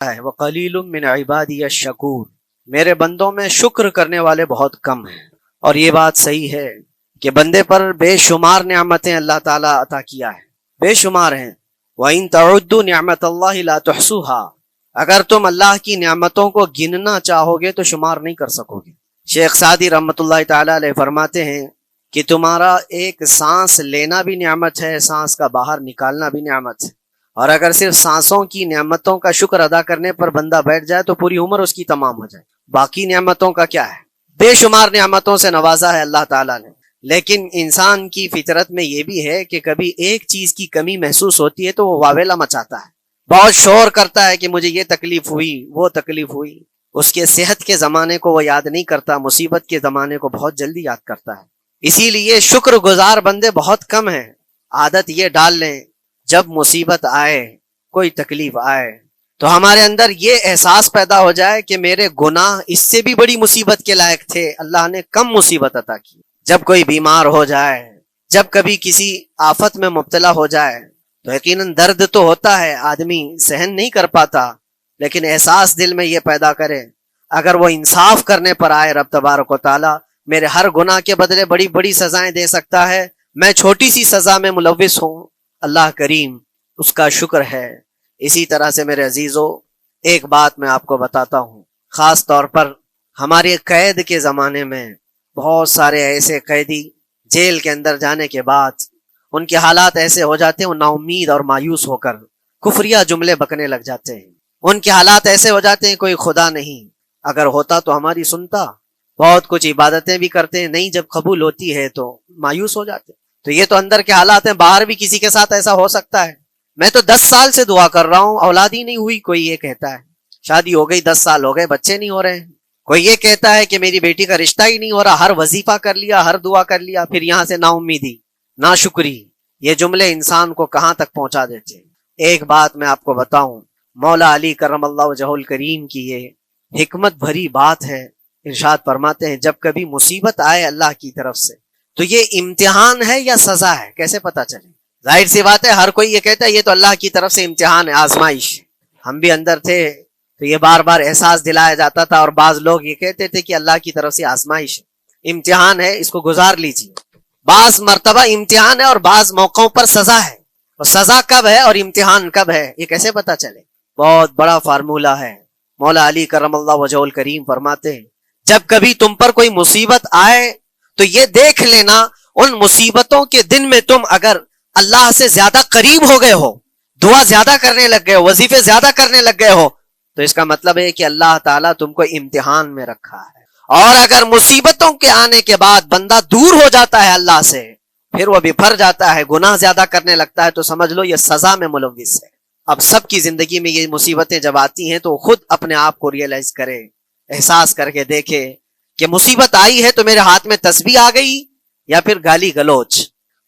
ہے وَقَلِيلٌ مِّنْ عِبَادِيَ الشَّكُورُ، میرے بندوں میں شکر کرنے والے بہت کم ہیں۔ اور یہ بات صحیح ہے کہ بندے پر بے شمار نعمتیں اللہ تعالیٰ عطا کیا ہے، بے شمار ہیں۔ وَإِن تَعُدُّوا نِعْمَتَ اللَّهِ لَا تُحْصُوهَا، اگر تم اللہ کی نعمتوں کو گننا چاہو گے تو شمار نہیں کر سکو گے۔ شیخ سعدی رحمۃ اللہ تعالیٰ علیہ فرماتے ہیں کہ تمہارا ایک سانس لینا بھی نعمت ہے، سانس کا باہر نکالنا بھی نعمت ہے، اور اگر صرف سانسوں کی نعمتوں کا شکر ادا کرنے پر بندہ بیٹھ جائے تو پوری عمر اس کی تمام ہو جائے۔ باقی نعمتوں کا کیا ہے؟ بے شمار نعمتوں سے نوازا ہے اللہ تعالیٰ نے، لیکن انسان کی فطرت میں یہ بھی ہے کہ کبھی ایک چیز کی کمی محسوس ہوتی ہے تو وہ واویلا مچاتا ہے، بہت شور کرتا ہے کہ مجھے یہ تکلیف ہوئی، وہ تکلیف ہوئی۔ اس کے صحت کے زمانے کو وہ یاد نہیں کرتا، مصیبت کے زمانے کو بہت جلدی یاد کرتا ہے۔ اسی لیے شکر گزار بندے بہت کم ہیں۔ عادت یہ ڈال لیں جب مصیبت آئے، کوئی تکلیف آئے تو ہمارے اندر یہ احساس پیدا ہو جائے کہ میرے گناہ اس سے بھی بڑی مصیبت کے لائق تھے، اللہ نے کم مصیبت عطا کی۔ جب کوئی بیمار ہو جائے، جب کبھی کسی آفت میں مبتلا ہو جائے تو یقیناً درد تو ہوتا ہے، آدمی سہن نہیں کر پاتا، لیکن احساس دل میں یہ پیدا کرے اگر وہ انصاف کرنے پر آئے رب تبارک و تعالی میرے ہر گناہ کے بدلے بڑی بڑی سزائیں دے سکتا ہے، میں چھوٹی سی سزا میں ملوث ہوں، اللہ کریم اس کا شکر ہے۔ اسی طرح سے میرے عزیزو ایک بات میں آپ کو بتاتا ہوں، خاص طور پر ہمارے قید کے زمانے میں بہت سارے ایسے قیدی جیل کے اندر جانے کے بعد ان کے حالات ایسے ہو جاتے ہیں، وہ نا امید اور مایوس ہو کر کفریہ جملے بکنے لگ جاتے ہیں۔ ان کے حالات ایسے ہو جاتے ہیں کوئی خدا نہیں، اگر ہوتا تو ہماری سنتا، بہت کچھ عبادتیں بھی کرتے ہیں، نہیں جب قبول ہوتی ہے تو مایوس ہو جاتے ہیں۔ تو یہ تو اندر کے حالات ہیں، باہر بھی کسی کے ساتھ ایسا ہو سکتا ہے۔ میں تو 10 سال سے دعا کر رہا ہوں، اولاد ہی نہیں ہوئی، کوئی یہ کہتا ہے۔ شادی ہو گئی 10 سال ہو گئے، بچے نہیں ہو رہے ہیں۔ کوئی یہ کہتا ہے کہ میری بیٹی کا رشتہ ہی نہیں ہو رہا، ہر وظیفہ کر لیا، ہر دعا کر لیا، پھر یہاں سے نا امیدی، نا شکری، یہ جملے انسان کو کہاں تک پہنچا دیتے ہیں۔ ایک بات میں آپ کو بتاؤں، مولا علی کرم اللہ وجہہ الکریم کی یہ حکمت بھری بات ہے، ارشاد فرماتے ہیں جب کبھی مصیبت آئے اللہ کی طرف سے تو یہ امتحان ہے یا سزا ہے، کیسے پتا چلے؟ ظاہر سی بات ہے ہر کوئی یہ کہتا ہے یہ تو اللہ کی طرف سے امتحان ہے، آزمائش۔ ہم بھی اندر تھے تو یہ بار بار احساس دلایا جاتا تھا، اور بعض لوگ یہ کہتے تھے کہ اللہ کی طرف سے آزمائش ہے، امتحان ہے، اس کو گزار لیجیے۔ بعض مرتبہ امتحان ہے اور بعض موقعوں پر سزا ہے، اور سزا کب ہے اور امتحان کب ہے یہ کیسے پتا چلے؟ بہت بڑا فارمولہ ہے۔ مولا علی کرم اللہ وجہ الکریم فرماتے ہیں جب کبھی تم پر کوئی مصیبت آئے تو یہ دیکھ لینا ان مصیبتوں کے دن میں تم اگر اللہ سے زیادہ قریب ہو گئے ہو، دعا زیادہ کرنے لگ گئے ہو، وظیفے زیادہ کرنے لگ گئے ہو، تو اس کا مطلب ہے کہ اللہ تعالیٰ تم کو امتحان میں رکھا ہے۔ اور اگر مصیبتوں کے آنے کے بعد بندہ دور ہو جاتا ہے اللہ سے، پھر وہ بپھر جاتا ہے، گناہ زیادہ کرنے لگتا ہے، تو سمجھ لو یہ سزا میں ملوث ہے۔ اب سب کی زندگی میں یہ مصیبتیں جب آتی ہیں تو خود اپنے آپ کو ریئلائز کرے، احساس کر کے دیکھے کہ مصیبت آئی ہے تو میرے ہاتھ میں تسبیح آ گئی یا پھر گالی گلوچ،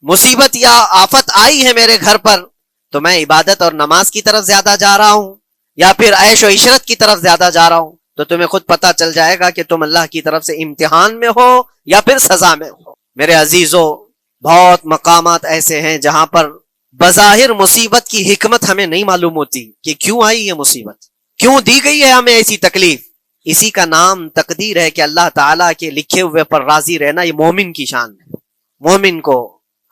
مصیبت یا آفت آئی ہے میرے گھر پر تو میں عبادت اور نماز کی طرف زیادہ جا رہا ہوں یا پھر عیش و عشرت کی طرف زیادہ جا رہا ہوں، تو تمہیں خود پتا چل جائے گا کہ تم اللہ کی طرف سے امتحان میں ہو یا پھر سزا میں ہو۔ میرے عزیزو بہت مقامات ایسے ہیں جہاں پر بظاہر مصیبت کی حکمت ہمیں نہیں معلوم ہوتی کہ کیوں آئی یہ مصیبت، کیوں دی گئی ہے ہمیں ایسی تکلیف۔ اسی کا نام تقدیر ہے کہ اللہ تعالیٰ کے لکھے ہوئے پر راضی رہنا یہ مومن کی شان ہے۔ مومن کو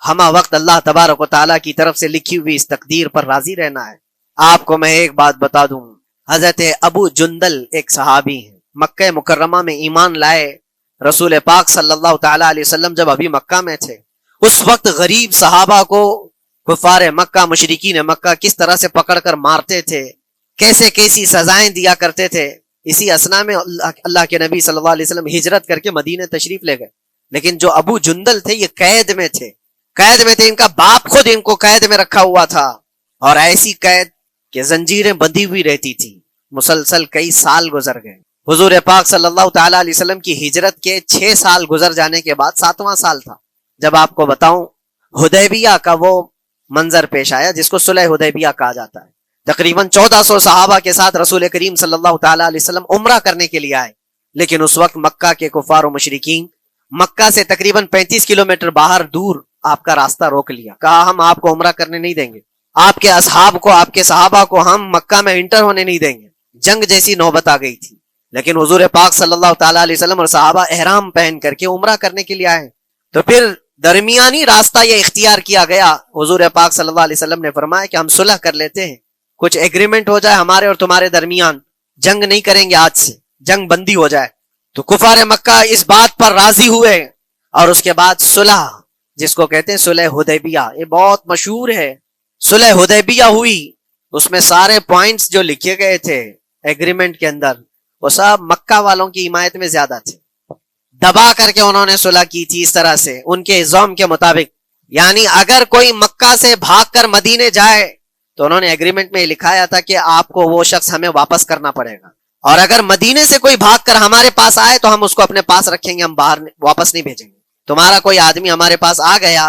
ہمہ وقت اللہ تبارک و تعالیٰ کی طرف سے لکھی ہوئی اس تقدیر پر راضی رہنا ہے۔ آپ کو میں ایک بات بتا دوں، حضرت ابو جندل ایک صحابی ہیں، مکہ مکرمہ میں ایمان لائے، رسول پاک صلی اللہ تعالیٰ علیہ وسلم جب ابھی مکہ میں تھے، اس وقت غریب صحابہ کو کفار مکہ، مشرکین مکہ کس طرح سے پکڑ کر مارتے تھے، کیسے کیسی سزائیں دیا کرتے تھے۔ اسی اسنا میں اللہ کے نبی صلی اللہ علیہ وسلم ہجرت کر کے مدینے تشریف لے گئے، لیکن جو ابو جندل تھے یہ قید میں تھے، ان کا باپ خود ان کو قید میں رکھا ہوا تھا، اور ایسی قید کہ زنجیریں بندھی ہوئی رہتی تھی، مسلسل کئی سال گزر گئے۔ حضور پاک صلی اللہ تعالیٰ علیہ وسلم کی ہجرت کے 6 سال گزر جانے کے بعد 7واں سال تھا جب آپ کو بتاؤں حدیبیہ کا وہ منظر پیش آیا جس کو صلح حدیبیہ کہا جاتا ہے۔ تقریباً 1400 صحابہ کے ساتھ رسول کریم صلی اللہ تعالیٰ علیہ وسلم عمرہ کرنے کے لیے آئے، لیکن اس وقت مکہ کے کفار و مشرکین مکہ سے تقریباً 35 کلومیٹر باہر دور آپ کا راستہ روک لیا، کہا ہم آپ کو عمرہ کرنے نہیں دیں گے، آپ کے اصحاب کو، آپ کے صحابہ کو ہم مکہ میں انٹر ہونے نہیں دیں گے۔ جنگ جیسی نوبت آ گئی تھی، لیکن حضور پاک صلی اللہ تعالیٰ علیہ وسلم اور صحابہ احرام پہن کر کے عمرہ کرنے کے لیے آئے، تو پھر درمیانی راستہ یہ اختیار کیا گیا. حضور پاک صلی اللہ علیہ وسلم نے فرمایا کہ ہم صلح کر لیتے ہیں، کچھ ایگریمنٹ ہو جائے ہمارے اور تمہارے درمیان، جنگ نہیں کریں گے آج سے، جنگ بندی ہو جائے. تو کفار مکہ اس بات پر راضی ہوئے، اور اس کے بعد صلح، جس کو کہتے ہیں صلح حدیبیہ، یہ بہت مشہور ہے. صلح حدیبیہ ہوئی، اس میں سارے پوائنٹس جو لکھے گئے تھے ایگریمنٹ کے اندر وہ سب مکہ والوں کی حمایت میں زیادہ تھے. دبا کر کے انہوں نے صلح کی تھی اس طرح سے ان کے نظام کے مطابق. یعنی اگر کوئی مکہ سے بھاگ کر مدینے جائے تو انہوں نے ایگریمنٹ میں لکھایا تھا کہ آپ کو وہ شخص ہمیں واپس کرنا پڑے گا، اور اگر مدینے سے کوئی بھاگ کر ہمارے پاس آئے تو ہم اس کو اپنے پاس رکھیں گے، ہم باہر واپس نہیں بھیجیں گے. تمہارا کوئی آدمی ہمارے پاس آ گیا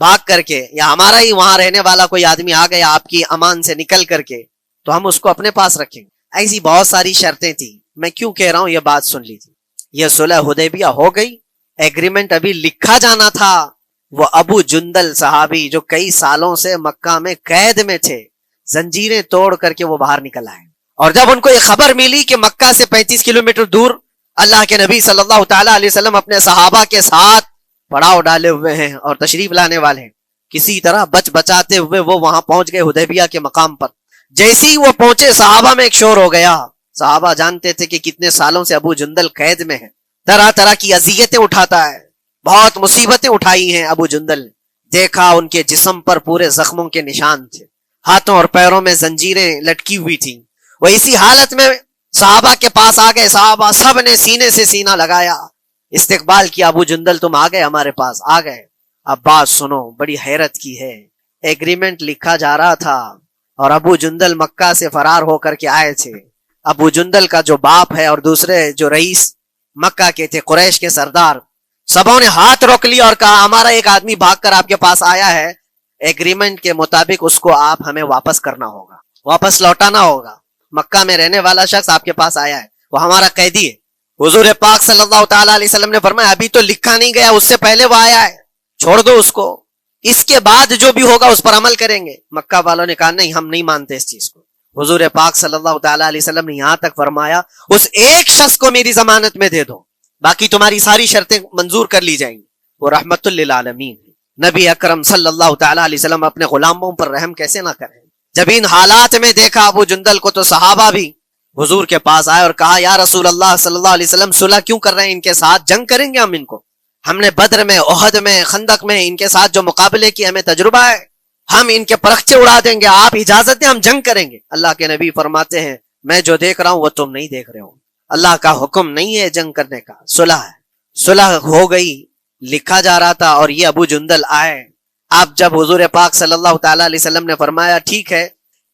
بھاگ کر کے، یا ہمارا ہی وہاں رہنے والا کوئی آدمی آ گیا آپ کی امان سے نکل کر کے، تو ہم اس کو اپنے پاس رکھیں گے. ایسی بہت ساری شرطیں تھیں. میں کیوں کہہ رہا ہوں، یہ بات سن لیجیے. یہ صلح حدیبیہ ہو گئی، ایگریمنٹ ابھی لکھا جانا تھا. وہ ابو جندل صحابی جو کئی سالوں سے مکہ میں قید میں تھے، زنجیریں توڑ کر کے وہ باہر نکل آئے. اور جب ان کو یہ خبر ملی کہ مکہ سے 35 کلومیٹر دور اللہ کے نبی صلی اللہ تعالی علیہ وسلم اپنے صحابہ کے ساتھ پڑاؤ ڈالے ہوئے ہیں اور تشریف لانے والے ہیں، کسی طرح بچ بچاتے ہوئے وہ وہاں پہنچ گئے حدیبیہ کے مقام پر. جیسی وہ پہنچے صحابہ میں ایک شور ہو گیا. صحابہ جانتے تھے کہ کتنے سالوں سے ابو جندل قید میں ہے، طرح طرح کی اذیتیں اٹھاتا ہے، بہت مصیبتیں اٹھائی ہیں ابو جندل. دیکھا ان کے جسم پر پورے زخموں کے نشان تھے، ہاتھوں اور پیروں میں زنجیریں لٹکی ہوئی تھیں. وہ اسی حالت میں صحابہ کے پاس آ گئے. صحابہ سب نے سینے سے سینہ لگایا، استقبال کیا. ابو جندل تم آ گئے ہمارے پاس، آ گئے. اب بات سنو، بڑی حیرت کی ہے. ایگریمنٹ لکھا جا رہا تھا اور ابو جندل مکہ سے فرار ہو کر کے آئے تھے. ابو جندل کا جو باپ ہے اور دوسرے جو رئیس مکہ کے تھے، قریش کے سردار، سبوں نے ہاتھ روک لیا اور کہا ہمارا ایک آدمی بھاگ کر آپ کے پاس آیا ہے، ایگریمنٹ کے مطابق اس کو آپ ہمیں واپس کرنا ہوگا، واپس لوٹانا ہوگا. مکہ میں رہنے والا شخص آپ کے پاس آیا ہے، وہ ہمارا قیدی ہے. حضور پاک صلی اللہ تعالی علیہ وسلم نے فرمایا ابھی تو لکھا نہیں گیا، اس سے پہلے وہ آیا ہے، چھوڑ دو اس کو، اس کے بعد جو بھی ہوگا اس پر عمل کریں گے. مکہ والوں نے کہا نہیں، ہم نہیں مانتے اس چیز کو. حضور پاک صلی اللہ تعالی علیہ وسلم نے یہاں تک فرمایا اس ایک شخص کو میری ضمانت میں دے دو، باقی تمہاری ساری شرطیں منظور کر لی جائیں گی. وہ رحمت للعالمین نبی اکرم صلی اللہ تعالی علیہ وسلم اپنے غلاموں پر رحم کیسے نہ کریں. جب ان حالات میں دیکھا ابو جندل کو تو صحابہ بھی حضور کے پاس آئے اور کہا یا رسول اللہ صلی اللہ علیہ وسلم صلح کیوں کر رہے ہیں، ان کے ساتھ جنگ کریں گے ہم، ان کو ہم نے بدر میں، احد میں، خندق میں ان کے ساتھ جو مقابلے کی ہمیں تجربہ ہے، ہم ان کے پرخچے اڑا دیں گے، آپ اجازت دیں ہم جنگ کریں گے. اللہ کے نبی فرماتے ہیں میں جو دیکھ رہا ہوں وہ تم نہیں دیکھ رہے ہو، اللہ کا حکم نہیں ہے جنگ کرنے کا، صلح ہے. صلح ہو گئی، لکھا جا رہا تھا. اور یہ ابو جندل آئے. آپ جب حضور پاک صلی اللہ تعالی علیہ وسلم نے فرمایا ٹھیک ہے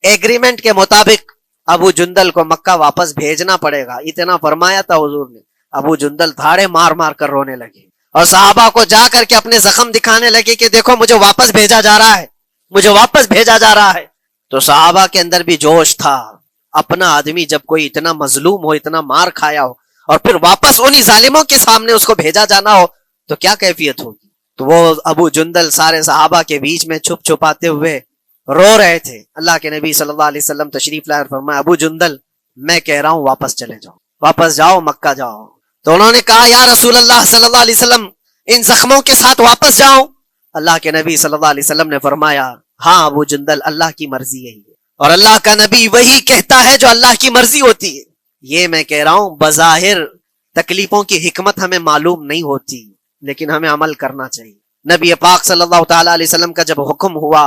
ایگریمنٹ کے مطابق ابو جندل کو مکہ واپس بھیجنا پڑے گا، اتنا فرمایا تھا حضور نے، ابو جندل دھاڑے مار مار کر رونے لگے اور صحابہ کو جا کر کے اپنے زخم دکھانے لگے کہ دیکھو مجھے واپس بھیجا جا رہا ہے، مجھے واپس بھیجا جا رہا ہے. تو صحابہ کے اندر بھی جوش تھا. اپنا آدمی جب کوئی اتنا مظلوم ہو، اتنا مار کھایا ہو، اور پھر واپس انہی ظالموں کے سامنے اس کو بھیجا جانا ہو تو کیا کیفیت ہوگی. تو وہ ابو جندل سارے صحابہ کے بیچ میں چھپ چھپاتے ہوئے رو رہے تھے. اللہ کے نبی صلی اللہ علیہ وسلم تشریف لائے اور فرمایا ابو جندل میں کہہ رہا ہوں واپس چلے جاؤ، واپس جاؤ، مکہ جاؤ. تو انہوں نے کہا یا رسول اللہ صلی اللہ علیہ وسلم ان زخموں کے ساتھ واپس جاؤ. اللہ کے نبی صلی اللہ علیہ وسلم نے فرمایا ہاں ابو جندل اللہ کی مرضی یہی ہے، اور اللہ کا نبی وہی کہتا ہے جو اللہ کی مرضی ہوتی ہے. یہ میں کہہ رہا ہوں بظاہر تکلیفوں کی حکمت ہمیں معلوم نہیں ہوتی، لیکن ہمیں عمل کرنا چاہیے. نبی پاک صلی اللہ تعالی علیہ وسلم کا جب حکم ہوا،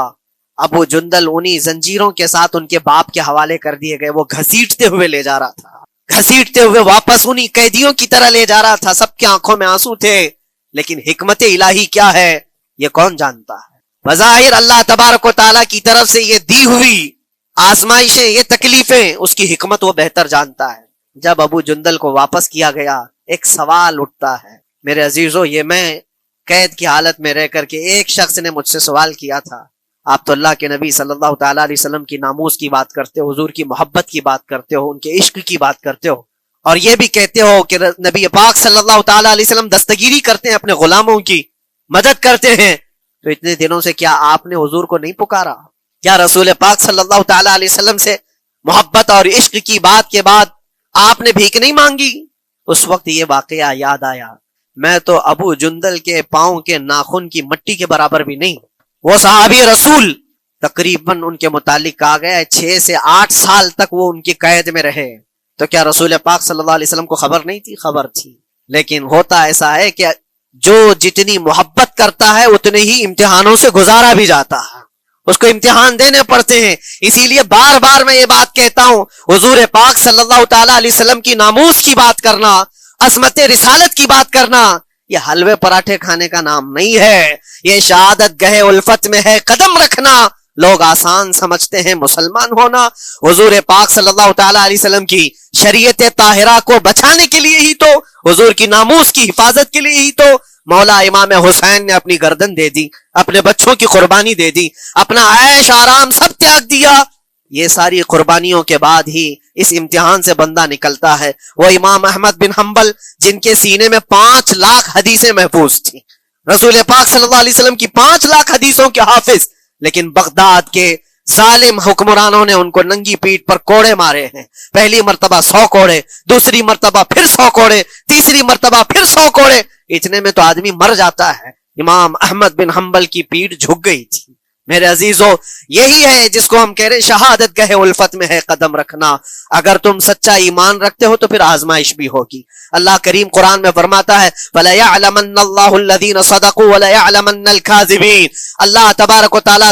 ابو جندل انہی زنجیروں کے ساتھ ان کے باپ کے حوالے کر دیے گئے. وہ گھسیٹتے ہوئے لے جا رہا تھا، گھسیٹتے ہوئے واپس انہی قیدیوں کی طرح لے جا رہا تھا. سب کی آنکھوں میں آنسو تھے، لیکن حکمت الہی کیا ہے یہ کون جانتا ہے. بظاہر اللہ تبارک و تعالیٰ کی طرف سے یہ دی ہوئی آزمائشیں، یہ تکلیفیں، اس کی حکمت وہ بہتر جانتا ہے. جب ابو جندل کو واپس کیا گیا ایک سوال اٹھتا ہے میرے عزیزو. یہ میں قید کی حالت میں رہ کر کے ایک شخص نے مجھ سے سوال کیا تھا، آپ تو اللہ کے نبی صلی اللہ تعالیٰ علیہ وسلم کی ناموس کی بات کرتے ہو، حضور کی محبت کی بات کرتے ہو، ان کے عشق کی بات کرتے ہو، اور یہ بھی کہتے ہو کہ نبی پاک صلی اللہ تعالیٰ علیہ وسلم دستگیری کرتے ہیں، اپنے غلاموں کی مدد کرتے ہیں، تو اتنے دنوں سے کیا آپ نے حضور کو نہیں پکارا؟ کیا رسول پاک صلی اللہ تعالیٰ علیہ وسلم سے محبت اور عشق کی بات کے بعد آپ نے بھیک نہیں مانگی؟ اس وقت یہ واقعہ یاد آیا، میں تو ابو جندل کے پاؤں کے ناخن کی مٹی کے برابر بھی نہیں۔ وہ صحابی رسول تقریباً ان کے متعلق کہا گیا ہے 6 سے 8 سال تک وہ ان کی قید میں رہے۔ تو کیا رسول پاک صلی اللہ علیہ وسلم کو خبر نہیں تھی؟ خبر تھی، لیکن ہوتا ایسا ہے کہ جو جتنی محبت کرتا ہے اتنے ہی امتحانوں سے گزارا بھی جاتا ہے، اس کو امتحان دینے پڑتے ہیں۔ اسی لیے بار بار میں یہ بات کہتا ہوں، حضور پاک صلی اللہ تعالی علیہ وسلم کی ناموس کی بات کرنا، عظمت رسالت کی بات کرنا، یہ حلوے پراٹھے کھانے کا نام نہیں ہے، یہ شہادت گہے الفت میں ہے قدم رکھنا۔ لوگ آسان سمجھتے ہیں مسلمان ہونا، حضور پاک صلی اللہ تعالی علیہ وسلم کی شریعت طاہرہ کو بچانے کے لیے ہی تو، حضور کی ناموس کی حفاظت کے لیے ہی تو مولا امام حسین نے اپنی گردن دے دی، اپنے بچوں کی قربانی دے دی، اپنا عیش آرام سب تیاگ دیا۔ یہ ساری قربانیوں کے بعد ہی اس امتحان سے بندہ نکلتا ہے۔ وہ امام احمد بن حنبل جن کے سینے میں 5 لاکھ حدیثیں محفوظ تھیں، رسول پاک صلی اللہ علیہ وسلم کی 5 لاکھ حدیثوں کے حافظ، لیکن بغداد کے ظالم حکمرانوں نے ان کو ننگی پیٹھ پر کوڑے مارے ہیں۔ پہلی مرتبہ 100 کوڑے، دوسری مرتبہ پھر 100 کوڑے، تیسری مرتبہ پھر 100 کوڑے، اتنے میں تو آدمی مر جاتا ہے۔ امام احمد بن حنبل کی پیٹھ جھک گئی تھی۔ میرے عزیزو، یہی ہے جس کو ہم کہہ رہے شہادت گہے الفت میں ہے قدم رکھنا۔ اگر تم سچا ایمان رکھتے ہو تو پھر آزمائش بھی ہوگی۔ اللہ کریم قرآن میں فرماتا ہے فَلَيَعْلَمَنَّ اللَّهُ الَّذِينَ صَدَقُوا وَلَيَعْلَمَنَّ الْكَاذِبِينَ۔ اللہ تبارک و تعالیٰ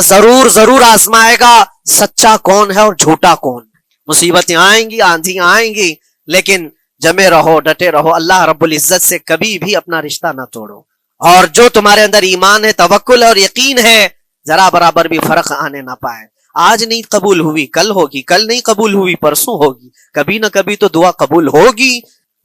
ضرور آزمائے گا سچا کون ہے اور جھوٹا کون۔ مصیبتیں آئیں گی، آندھیاں آئیں گی، لیکن جمے رہو، ڈٹے رہو، اللہ رب العزت سے کبھی بھی اپنا رشتہ نہ توڑو، اور جو تمہارے اندر ایمان ہے، توکل اور یقین ہے، ذرا برابر بھی فرق آنے نہ پائے۔ آج نہیں قبول ہوئی کل ہوگی، کل نہیں قبول ہوئی پرسوں ہوگی، کبھی نہ کبھی تو دعا قبول ہوگی۔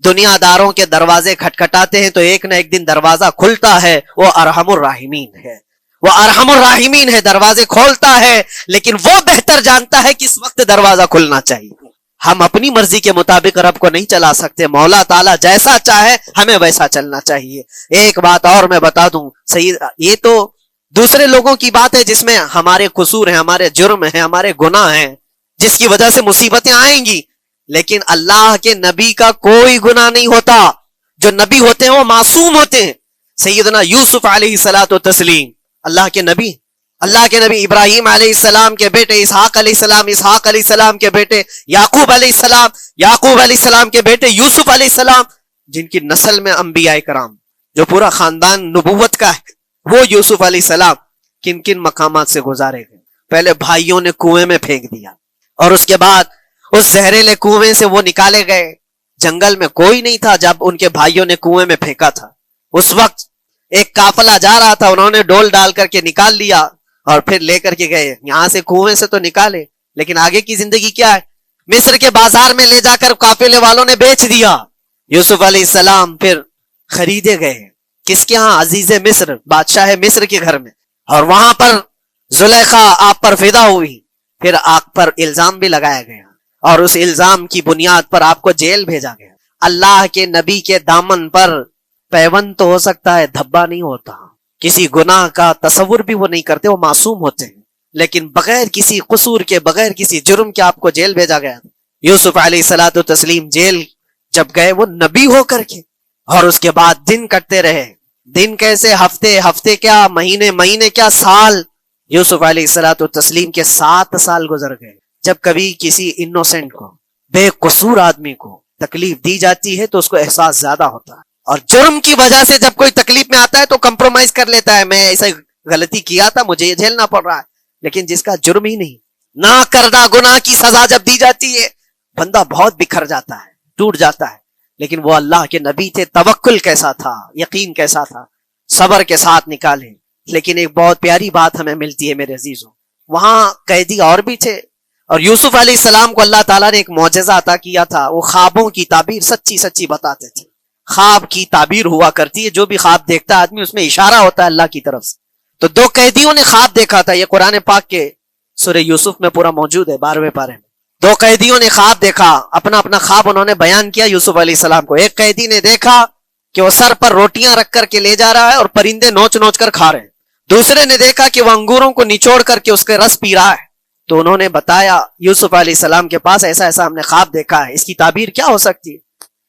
دنیا داروں کے دروازے کھٹکھٹاتے ہیں تو ایک نہ ایک دن دروازہ کھلتا ہے، وہ ارحم الراحمین ہے، وہ ارحم الراحمین ہے، دروازے کھولتا ہے، لیکن وہ بہتر جانتا ہے کس وقت دروازہ کھلنا چاہیے۔ ہم اپنی مرضی کے مطابق رب کو نہیں چلا سکتے، مولا تعالیٰ جیسا چاہے ہمیں ویسا چلنا چاہیے۔ ایک بات اور میں بتا دوں سید، یہ تو دوسرے لوگوں کی بات ہے جس میں ہمارے قصور ہیں، ہمارے جرم ہیں، ہمارے گناہ ہیں، جس کی وجہ سے مصیبتیں آئیں گی، لیکن اللہ کے نبی کا کوئی گناہ نہیں ہوتا۔ جو نبی ہوتے ہیں وہ معصوم ہوتے ہیں۔ سیدنا یوسف علیہ الصلوۃ والتسلیم، اللہ کے نبی ابراہیم علیہ السلام کے بیٹے اسحاق علیہ السلام، اسحاق علیہ السلام کے بیٹے یعقوب علیہ السلام، یعقوب علیہ السلام کے بیٹے یوسف علیہ السلام، جن کی نسل میں انبیاء کرام جو پورا خاندان نبوت کا ہے، وہ یوسف علیہ السلام کن کن مقامات سے گزارے گئے۔ پہلے بھائیوں نے کنویں میں پھینک دیا، اور اس کے بعد اس زہریلے کنویں سے وہ نکالے گئے۔ جنگل میں کوئی نہیں تھا جب ان کے بھائیوں نے کنویں میں پھینکا تھا۔ اس وقت ایک قافلہ جا رہا تھا، انہوں نے ڈول ڈال کر کے نکال لیا اور پھر لے کر کے گئے۔ یہاں سے کنویں سے تو نکالے، لیکن آگے کی زندگی کیا ہے؟ مصر کے بازار میں لے جا کر قافلے والوں نے بیچ دیا۔ یوسف علیہ السلام پھر خریدے گئے، کس کے ہاں؟ عزیز مصر، بادشاہ مصر کے گھر میں، اور وہاں پر زلیخا آپ پر فدا ہوئی۔ پھر آپ پر الزام بھی لگایا گیا، اور اس الزام کی بنیاد پر آپ کو جیل بھیجا گیا۔ اللہ کے نبی کے دامن پر پیوند تو ہو سکتا ہے، دھبا نہیں ہوتا۔ کسی گناہ کا تصور بھی وہ نہیں کرتے، وہ معصوم ہوتے ہیں، لیکن بغیر کسی قصور کے، بغیر کسی جرم کے آپ کو جیل بھیجا گیا۔ یوسف علیہ الصلوۃ والتسلیم جیل جب گئے، وہ نبی ہو کر کے، اور اس کے بعد دن کٹتے رہے۔ دن کیسے؟ ہفتے کیا، مہینے کیا، سال۔ یوسف علیہ الصلوۃ والتسلیم کے 7 سال گزر گئے۔ جب کبھی کسی انوسینٹ کو، بے قصور آدمی کو تکلیف دی جاتی ہے تو اس کو احساس زیادہ ہوتا ہے، اور جرم کی وجہ سے جب کوئی تکلیف میں آتا ہے تو کمپرومائز کر لیتا ہے، میں ایسا غلطی کیا تھا، مجھے یہ جھیلنا پڑ رہا ہے۔ لیکن جس کا جرم ہی نہیں، نہ کردہ گناہ کی سزا جب دی جاتی ہے، بندہ بہت بکھر جاتا ہے، ٹوٹ جاتا ہے۔ لیکن وہ اللہ کے نبی تھے، توکل کیسا تھا، یقین کیسا تھا، صبر کے ساتھ نکالے۔ لیکن ایک بہت پیاری بات ہمیں ملتی ہے میرے عزیزوں، وہاں قیدی اور بھی تھے، اور یوسف علیہ السلام کو اللہ تعالیٰ نے ایک معجزہ عطا کیا تھا۔ وہ خوابوں کی تعبیر سچی بتاتے تھے۔ خواب کی تعبیر ہوا کرتی ہے، جو بھی خواب دیکھتا ہے آدمی اس میں اشارہ ہوتا ہے اللہ کی طرف سے۔ تو 2 قیدیوں نے خواب دیکھا تھا، یہ قرآن پاک کے سورہ یوسف میں پورا موجود ہے، 12ویں پارے میں۔ 2 قیدیوں نے خواب دیکھا، اپنا خواب انہوں نے بیان کیا یوسف علیہ السلام کو۔ ایک قیدی نے دیکھا کہ وہ سر پر روٹیاں رکھ کر کے لے جا رہا ہے اور پرندے نوچ کر کھا رہے ہیں۔ دوسرے نے دیکھا کہ وہ انگوروں کو نچوڑ کر کے اس کے رس پی رہا ہے۔ تو انہوں نے بتایا یوسف علیہ السلام کے پاس ایسا ایسا ہم نے خواب دیکھا ہے، اس کی تعبیر کیا ہو سکتی ہے؟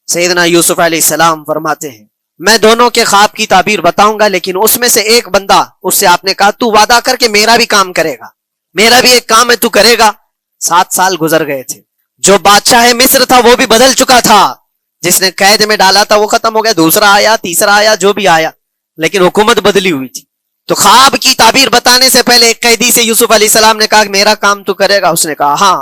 سیدنا یوسف علیہ السلام فرماتے ہیں میں دونوں کے خواب کی تعبیر بتاؤں گا، لیکن اس میں سے ایک بندہ، اس سے آپ نے کہا تو وعدہ کر کے میرا بھی کام کرے گا، میرا بھی ایک کام ہے تو کرے گا۔ 7 سال گزر گئے تھے، جو بادشاہ مصر تھا وہ بھی بدل چکا تھا، جس نے قید میں ڈالا تھا وہ ختم ہو گیا، دوسرا آیا، تیسرا آیا، جو بھی آیا، لیکن حکومت بدلی ہوئی تھی۔ تو خواب کی تعبیر بتانے سے پہلے ایک قیدی سے یوسف علیہ السلام نے کہا میرا کام تو کرے گا، اس نے کہا ہاں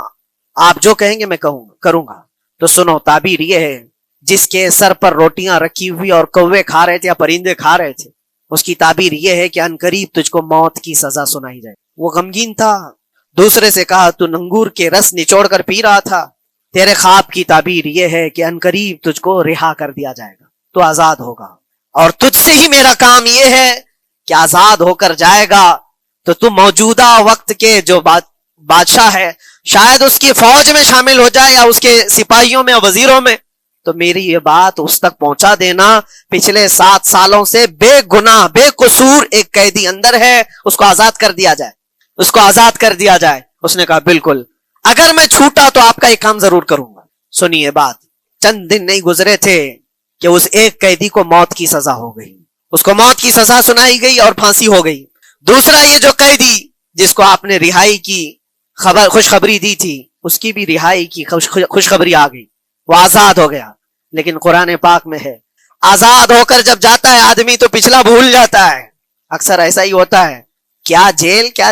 آپ جو کہیں گے میں کروں گا۔ تو سنو، تعبیر یہ ہے جس کے سر پر روٹیاں رکھی ہوئی اور کوے کھا رہے تھے یا پرندے کھا رہے تھے، اس کی تعبیر یہ ہے کہ ان قریب تجھ کو موت کی سزا سنائی جائے۔ وہ غمگین تھا، دوسرے سے کہا تو انگور کے رس نچوڑ کر پی رہا تھا، تیرے خواب کی تعبیر یہ ہے کہ ان قریب تجھ کو رہا کر دیا جائے گا، تو آزاد ہوگا، اور تجھ سے ہی میرا کام یہ ہے کہ آزاد ہو کر جائے گا تو تم موجودہ وقت کے جو بادشاہ ہے شاید اس کی فوج میں شامل ہو جائے یا اس کے سپاہیوں میں وزیروں میں، تو میری یہ بات اس تک پہنچا دینا پچھلے 7 سالوں سے بے گناہ بے قصور ایک قیدی اندر ہے، اس کو آزاد کر دیا جائے، اس کو آزاد کر دیا جائے۔ اس نے کہا بالکل، اگر میں چھوٹا تو آپ کا ایک کام ضرور کروں گا۔ سنیے بات، چند دن نہیں گزرے تھے کہ اس ایک قیدی کو موت کی سزا ہو گئی، اس کو موت کی سزا سنائی گئی اور پھانسی ہو گئی۔ دوسرا یہ جو قیدی جس کو آپ نے رہائی کی خوشخبری دی تھی، اس کی بھی رہائی کی خوشخبری آ گئی، وہ آزاد ہو گیا۔ لیکن قرآن پاک میں ہے آزاد ہو کر جب جاتا ہے آدمی تو پچھلا بھول جاتا ہے، اکثر ایسا ہی ہوتا ہے، کیا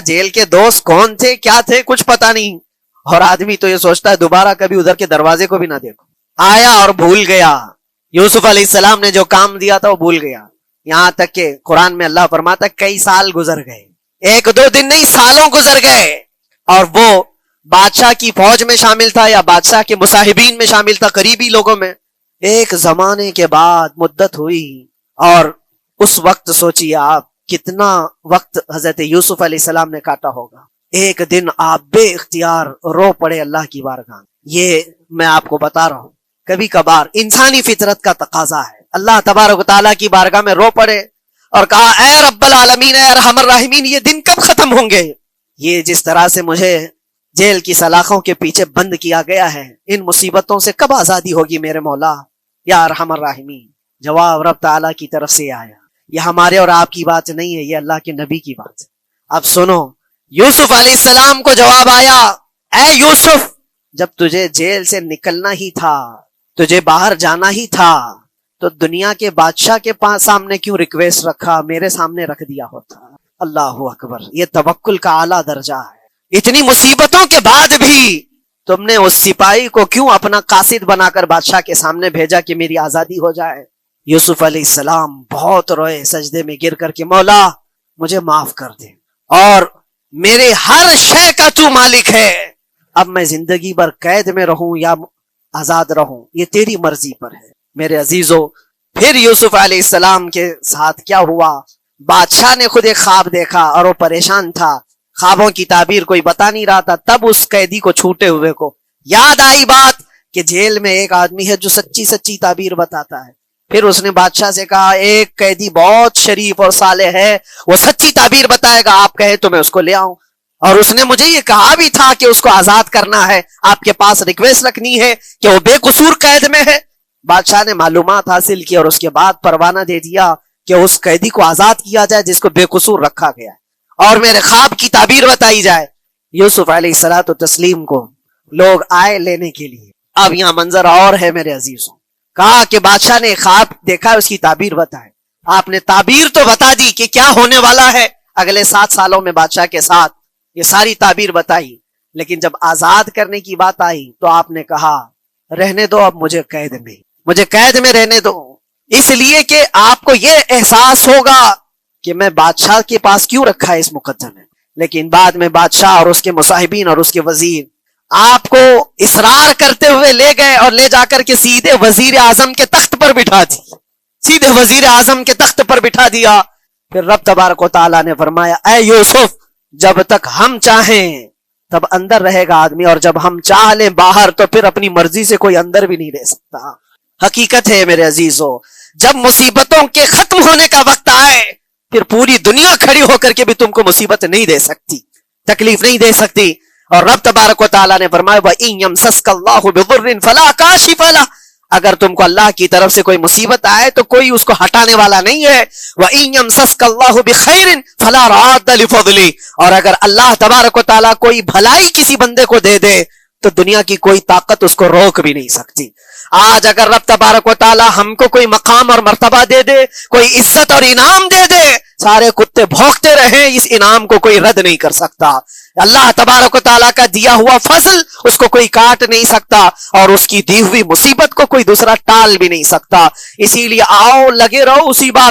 جیل کے دوست کون تھے کیا تھے کچھ پتا نہیں، اور آدمی تو یہ سوچتا ہے دوبارہ کبھی ادھر کے دروازے کو بھی نہ دیکھو، آیا اور بھول گیا۔ یوسف علیہ السلام نے جو کام دیا تھا وہ بھول گیا، یہاں تک کہ قرآن میں اللہ فرماتا ہے کئی سال گزر گئے، 1-2 دن نہیں سالوں گزر گئے، اور وہ بادشاہ کی فوج میں شامل تھا یا بادشاہ کے مصاحبین میں شامل تھا، قریبی لوگوں میں۔ ایک زمانے کے بعد مدت ہوئی، اور اس وقت سوچیے آپ کتنا وقت حضرت یوسف علیہ السلام نے کاٹا ہوگا۔ ایک دن آپ بے اختیار رو پڑے اللہ کی بارگاہ۔ یہ میں آپ کو بتا رہا ہوں، کبھی کبھار انسانی فطرت کا تقاضا ہے، اللہ تبارک و تعالیٰ کی بارگاہ میں رو پڑے اور کہا اے رب العالمین، اے ارحم الراحمین، یہ دن کب ختم ہوں گے؟ یہ جس طرح سے مجھے جیل کی سلاخوں کے پیچھے بند کیا گیا ہے، ان مصیبتوں سے کب آزادی ہوگی میرے مولا یا ارحم الراحمین؟ جواب رب تعالیٰ کی طرف سے آیا، یہ ہمارے اور آپ کی بات نہیں ہے، یہ اللہ کے نبی کی بات ہے۔ اب سنو، یوسف علیہ السلام کو جواب آیا، اے یوسف، جب تجھے جیل سے نکلنا ہی تھا، تجھے باہر جانا ہی تھا، تو دنیا کے بادشاہ کے پاس سامنے کیوں ریکویسٹ رکھا، میرے سامنے رکھ دیا ہوتا۔ اللہ اکبر، یہ توکل کا اعلیٰ درجہ ہے۔ اتنی مصیبتوں کے بعد بھی تم نے اس سپاہی کو کیوں اپنا قاصد بنا کر بادشاہ کے سامنے بھیجا کہ میری آزادی ہو جائے؟ یوسف علیہ السلام بہت روئے، سجدے میں گر کر کے مولا مجھے معاف کر دے، اور میرے ہر شے کا تو مالک ہے، اب میں زندگی بھر قید میں رہوں یا آزاد رہوں یہ تیری مرضی پر ہے۔ میرے عزیزو، پھر یوسف علیہ السلام کے ساتھ کیا ہوا؟ بادشاہ نے خود ایک خواب دیکھا اور وہ پریشان تھا، خوابوں کی تعبیر کوئی بتا نہیں رہا تھا۔ تب اس قیدی کو چھوٹے ہوئے کو یاد آئی بات کہ جیل میں ایک آدمی ہے جو سچی سچی تعبیر بتاتا ہے۔ پھر اس نے بادشاہ سے کہا ایک قیدی بہت شریف اور صالح ہے، وہ سچی تعبیر بتائے گا، آپ کہیں تو میں اس کو لے آؤں، اور اس نے مجھے یہ کہا بھی تھا کہ اس کو آزاد کرنا ہے، آپ کے پاس ریکویسٹ رکھنی ہے کہ وہ بے قصور قید میں ہے۔ بادشاہ نے معلومات حاصل کی اور اس کے بعد پروانہ دے دیا کہ اس قیدی کو آزاد کیا جائے جس کو بے قصور رکھا گیا ہے، اور میرے خواب کی تعبیر بتائی جائے۔ یوسف علیہ الصلوۃ والتسلیم کو لوگ آئے لینے کے لیے۔ اب یہاں منظر اور ہے میرے عزیزوں، کہا کہ بادشاہ نے خواب دیکھا، اس کی تعبیر بتائے۔ آپ نے تعبیر تو بتا دی کہ کیا ہونے والا ہے اگلے 7 سالوں میں بادشاہ کے ساتھ، یہ ساری تعبیر بتائی، لیکن جب آزاد کرنے کی بات آئی تو آپ نے کہا رہنے دو اب مجھے قید میں رہنے دو، اس لیے کہ آپ کو یہ احساس ہوگا کہ میں بادشاہ کے پاس کیوں رکھا ہے اس مقدمے میں۔ لیکن بعد میں بادشاہ اور اس کے مصاحبین اور اس کے وزیر آپ کو اصرار کرتے ہوئے لے گئے اور لے جا کر کے سیدھے وزیر اعظم کے تخت پر بٹھا دیا۔ پھر رب تبارک و تعالیٰ نے فرمایا اے یوسف، جب تک ہم چاہیں تب اندر رہے گا آدمی، اور جب ہم چاہ لیں باہر تو پھر اپنی مرضی سے کوئی اندر بھی نہیں رہ سکتا۔ حقیقت ہے میرے عزیزو، جب مصیبتوں کے ختم ہونے کا وقت آئے پھر پوری دنیا کھڑی ہو کر کے بھی تم کو مصیبت نہیں دے سکتی، تکلیف نہیں دے سکتی۔ اور رب تبارک و تعالیٰ نے فرمایا وَإِن يَمْسَسْكَ اللَّهُ بِضُرٍّ فَلَا كَاشِفَ لَهُ، اگر تم کو اللہ کی طرف سے کوئی مصیبت آئے تو کوئی اس کو ہٹانے والا نہیں ہے. وَإِن يَمْسَسْكَ اللَّهُ بِخَيْرٍ فَلَا رَادَّ لِفَضْلِهِ، اور اگر اللہ تبارک و تعالیٰ کوئی بھلائی کسی بندے کو دے دے تو دنیا کی کوئی طاقت اس کو روک بھی نہیں سکتی. آج اگر رب تبارک و تعالیٰ ہم کو کوئی مقام اور مرتبہ دے دے، کوئی عزت اور انعام دے دے، سارے کتے بھونکتے رہیں، اس انعام کو کوئی رد نہیں کر سکتا. اللہ تبارک و تعالیٰ کا دیا ہوا فضل اس کو کوئی کاٹ نہیں سکتا، اور اس کی دی ہوئی مصیبت کو کوئی دوسرا ٹال بھی نہیں سکتا. اسی لیے آؤ لگے رہو اسی بار